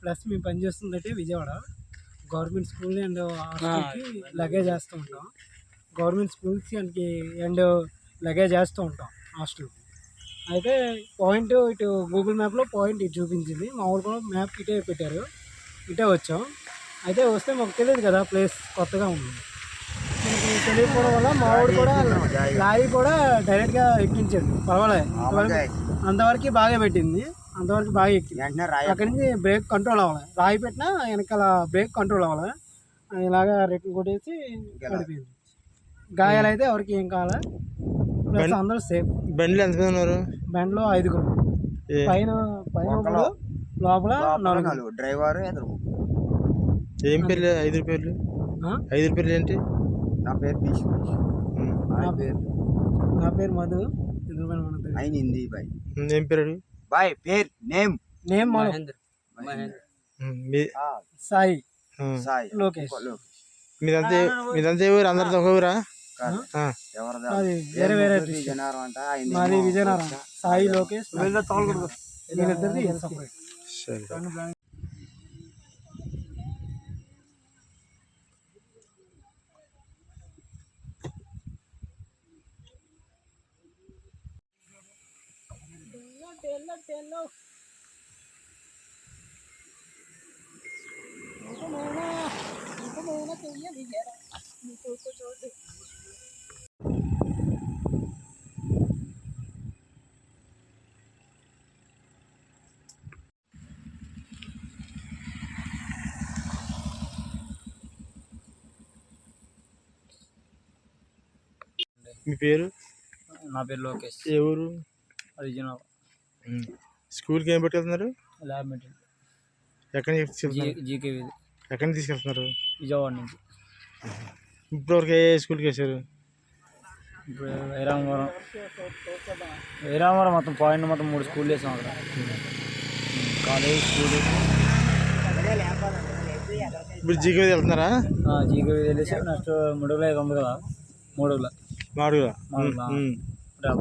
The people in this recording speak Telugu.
ప్లస్ మేము పనిచేస్తుందంటే విజయవాడ గవర్నమెంట్ స్కూల్ అండ్ హాస్టల్కి లగేజ్ వేస్తూ ఉంటాం. గవర్నమెంట్ స్కూల్స్కి అండ్ లగేజ్ వేస్తూ ఉంటాం హాస్టల్కి. అయితే పాయింట్ ఇటు గూగుల్ మ్యాప్లో పాయింట్ ఇటు చూపించింది. మా ఊరు కూడా మ్యాప్ ఇటే పెట్టారు, ఇటే వచ్చాం. అయితే వస్తే మాకు తెలియదు కదా, ప్లేస్ కొత్తగా ఉంది. మనకి తెలియకపోవడం వల్ల మా ఊరు కూడా లారీ కూడా డైరెక్ట్గా ఎక్కించాడు. పర్వాలేదు, అంతవరకు బాగా పెట్టింది, అంతవరకు బాగా ఎక్కింది. అక్కడి నుంచి బ్రేక్ కంట్రోల్ అవ్వాలి, రాయి పెట్టినా వెనకాల బ్రేక్ కంట్రోల్ అవ్వాలి. ఇలాగా రెట్లు కొట్టేసి పడిపోయింది. గాయాలైతే ఎవరికి ఏం కావాలి, ప్లస్ అందరూ సేఫ్. బండిలో ఎంతమంది ఉన్నారు? బండిలో 5 పైన లోపల 4 డ్రైవర్. ఏం పేర్లు? 5 పేర్లు. 5 పేర్లు ఏంటి? నా పేరు నా పేరు మధు. హిందీ బాయ్. ఏం పేరు? బాయ్ పేరు నేమ్ మహేంద్ర, సాయి, లోకేష్. మీదంతా ఊరు? అందరితో ఒక ఊరా? అది వేరే వేరే మాది విజయనగరం. సాయి, లోకేష్, వీళ్ళిద్దరిది సపరేట్. మీ పేరు? నా పేరు లోకేష్. ఏ ఊరు? విజయనగరం. స్కూల్కి ఏం పట్టుకెళ్తున్నారు? Lab material. ఎక్కడి నుంచి తీసుకెళ్తున్నారు? జీకే. ఎక్కడి నుంచి తీసుకెళ్తున్నారు? విజయవాడ నుంచి. ఇప్పటివరకు ఏ స్కూల్కి వేసారు? ఇప్పుడు వైరామవరం మొత్తం పాయింట్ మొత్తం 3 స్కూల్ వేసాం అక్కడ. College, school. ఇప్పుడు జీకే వెళ్తున్నారా? జీకే వెళ్ళేసి నెక్స్ట్ ముడుగుల ఇది ఉంది కదా, మూడుగుల. వెళ్తాం.